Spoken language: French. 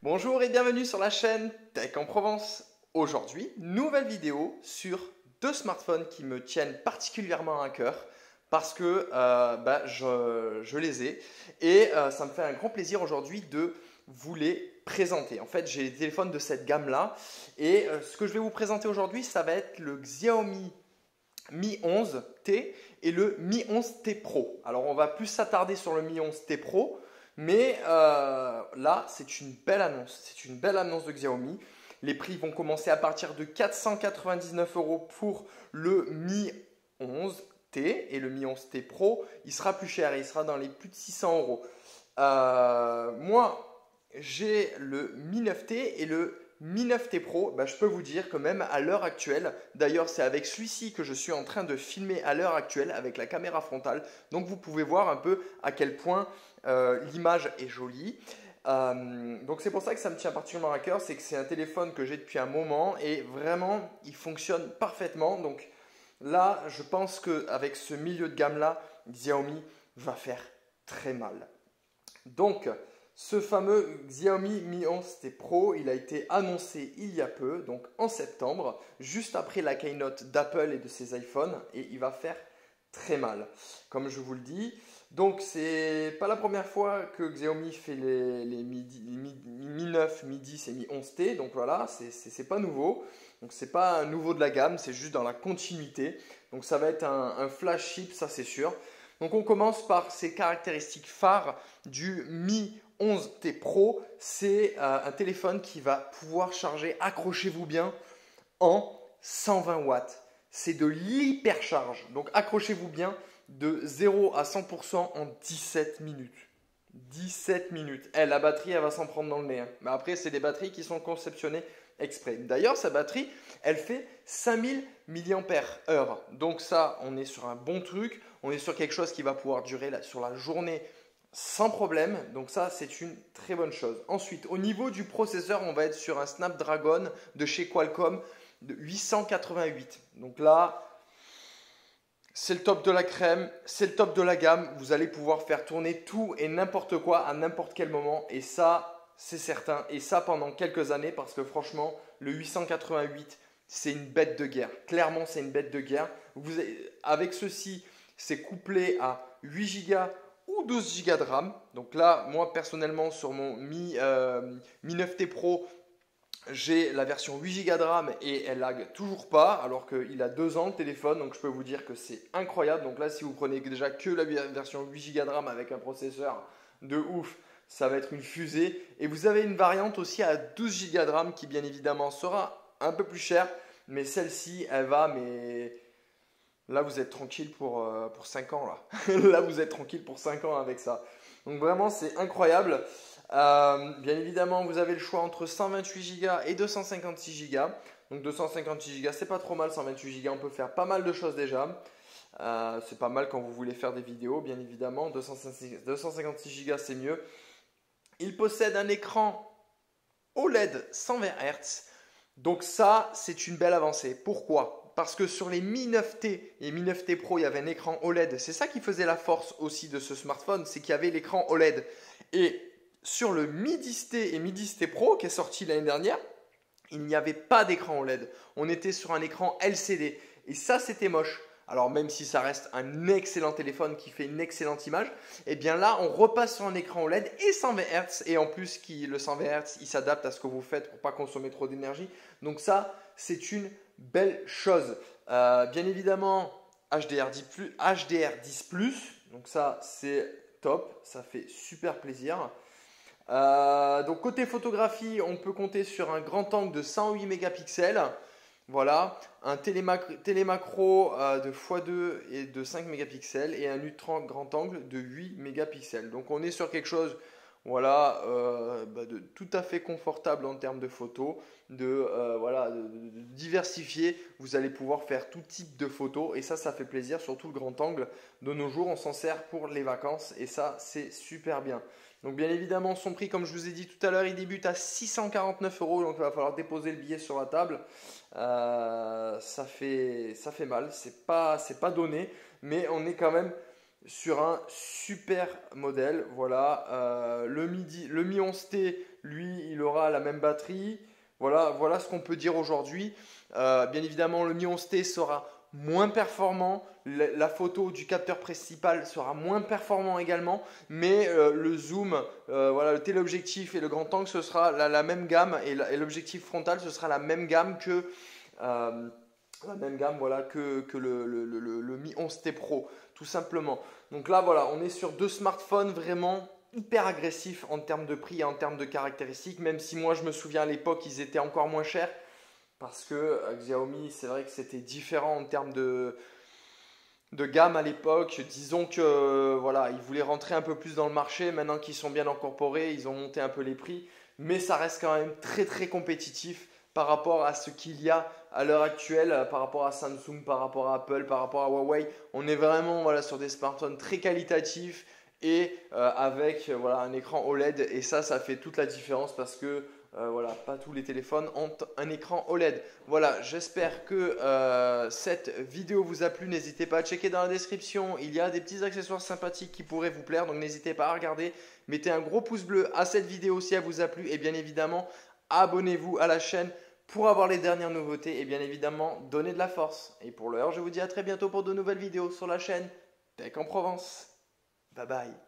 Bonjour et bienvenue sur la chaîne Tech en Provence. Aujourd'hui, nouvelle vidéo sur deux smartphones qui me tiennent particulièrement à cœur parce que je les ai et ça me fait un grand plaisir aujourd'hui de vous les présenter. En fait, j'ai les téléphones de cette gamme-là et ce que je vais vous présenter aujourd'hui, ça va être le Xiaomi Mi 11T et le Mi 11T Pro. Alors, on va plus s'attarder sur le Mi 11T Pro. Mais là, c'est une belle annonce. C'est une belle annonce de Xiaomi. Les prix vont commencer à partir de 499 € pour le Mi 11T et le Mi 11T Pro. Il sera plus cher, il sera dans les plus de 600 €. Moi, j'ai le Mi 9T et le Mi 9T Pro. Je peux vous dire que même à l'heure actuelle, d'ailleurs c'est avec celui-ci que je suis en train de filmer à l'heure actuelle avec la caméra frontale. Donc vous pouvez voir un peu à quel point l'image est jolie. Donc c'est pour ça que ça me tient particulièrement à cœur, c'est que c'est un téléphone que j'ai depuis un moment et vraiment il fonctionne parfaitement. Donc là, je pense qu'avec ce milieu de gamme là, Xiaomi va faire très mal. Donc ce fameux Xiaomi Mi 11T Pro, il a été annoncé il y a peu, donc en septembre, juste après la keynote d'Apple et de ses iPhones, et il va faire très mal, comme je vous le dis. Donc c'est pas la première fois que Xiaomi fait les Mi 9, Mi 10 et Mi 11T, donc voilà, c'est pas nouveau. Donc c'est pas un nouveau de la gamme, c'est juste dans la continuité. Donc ça va être un flagship, ça c'est sûr. Donc on commence par ces caractéristiques phares du Mi 11T Pro. C'est un téléphone qui va pouvoir charger, accrochez-vous bien, en 120 watts. C'est de l'hypercharge. Donc accrochez-vous bien, de 0 à 100% en 17 minutes. 17 minutes. La batterie, elle va s'en prendre dans le nez, hein. Mais après, c'est des batteries qui sont conceptionnées exprès. D'ailleurs, sa batterie, elle fait 5000 mAh. Donc ça, on est sur un bon truc. On est sur quelque chose qui va pouvoir durer sur la journée sans problème. Donc ça, c'est une très bonne chose. Ensuite, au niveau du processeur, on va être sur un Snapdragon de chez Qualcomm de 888. Donc là, c'est le top de la crème, c'est le top de la gamme. Vous allez pouvoir faire tourner tout et n'importe quoi à n'importe quel moment. Et ça, c'est certain. Et ça pendant quelques années parce que franchement, le 888, c'est une bête de guerre. Clairement, c'est une bête de guerre. Avec ceci, c'est couplé à 8 Go ou 12 Go de RAM. Donc là, moi personnellement, sur mon Mi 9T Pro, j'ai la version 8 Go de RAM et elle lag toujours pas alors qu'il a 2 ans le téléphone, donc je peux vous dire que c'est incroyable. Donc là, si vous prenez déjà que la version 8 Go de RAM avec un processeur de ouf, ça va être une fusée. Et vous avez une variante aussi à 12 Go de RAM qui bien évidemment sera un peu plus chère, mais celle-ci, elle va, mais là vous êtes tranquille pour 5 ans là. Là vous êtes tranquille pour 5 ans avec ça. Donc vraiment c'est incroyable. Bien évidemment, vous avez le choix entre 128 Go et 256 Go. Donc 256 Go, c'est pas trop mal. 128 Go, on peut faire pas mal de choses déjà. C'est pas mal quand vous voulez faire des vidéos, bien évidemment. 256 Go, c'est mieux. Il possède un écran OLED 120 Hz. Donc ça, c'est une belle avancée. Pourquoi? Parce que sur les Mi 9T et Mi 9T Pro, il y avait un écran OLED. C'est ça qui faisait la force aussi de ce smartphone, c'est qu'il y avait l'écran OLED. Et sur le Mi 10T et Mi 10T Pro qui est sorti l'année dernière, il n'y avait pas d'écran OLED. On était sur un écran LCD. Et ça, c'était moche. Alors même si ça reste un excellent téléphone qui fait une excellente image, et bien là, on repasse sur un écran OLED et 120 Hz. Et en plus, le 120 Hz, il s'adapte à ce que vous faites pour ne pas consommer trop d'énergie. Donc ça, c'est une belle chose. Bien évidemment, HDR10+. Donc ça, c'est top. Ça fait super plaisir. Donc côté photographie, on peut compter sur un grand angle de 108 mégapixels. Voilà, un télémacro de x2 et de 5 mégapixels et un ultra grand angle de 8 mégapixels. Donc on est sur quelque chose, voilà, de tout à fait confortable en termes de photos, de diversifier. Vous allez pouvoir faire tout type de photos et ça fait plaisir, surtout le grand angle. De nos jours, on s'en sert pour les vacances et ça, c'est super bien. Donc bien évidemment, son prix, comme je vous ai dit tout à l'heure, il débute à 649 €. Donc il va falloir déposer le billet sur la table. Ça fait mal, c'est pas donné, mais on est quand même sur un super modèle. Voilà, le Mi 11T, lui, il aura la même batterie. Voilà ce qu'on peut dire aujourd'hui. Bien évidemment, le Mi 11T sera moins performant. La photo du capteur principal sera moins performant également. Mais le zoom, le téléobjectif et le grand angle, ce sera la même gamme. Et l'objectif frontal, ce sera la même gamme que, le Mi 11T Pro, tout simplement. Donc là, voilà, on est sur deux smartphones vraiment hyper agressifs en termes de prix et en termes de caractéristiques. Même si moi, je me souviens à l'époque, ils étaient encore moins chers. Parce que Xiaomi, c'est vrai que c'était différent en termes de gamme à l'époque. Disons que voilà, ils voulaient rentrer un peu plus dans le marché. Maintenant qu'ils sont bien incorporés, ils ont monté un peu les prix. Mais ça reste quand même très très compétitif par rapport à ce qu'il y a à l'heure actuelle, par rapport à Samsung, par rapport à Apple, par rapport à Huawei. On est vraiment sur des smartphones très qualitatifs et avec un écran OLED. Et ça fait toute la différence parce que pas tous les téléphones ont un écran OLED. Voilà, j'espère que cette vidéo vous a plu. N'hésitez pas à checker dans la description. Il y a des petits accessoires sympathiques qui pourraient vous plaire. Donc n'hésitez pas à regarder. Mettez un gros pouce bleu à cette vidéo si elle vous a plu. Et bien évidemment, abonnez-vous à la chaîne pour avoir les dernières nouveautés. Et bien évidemment, donnez de la force. Et pour l'heure, je vous dis à très bientôt pour de nouvelles vidéos sur la chaîne Tech en Provence. Bye bye.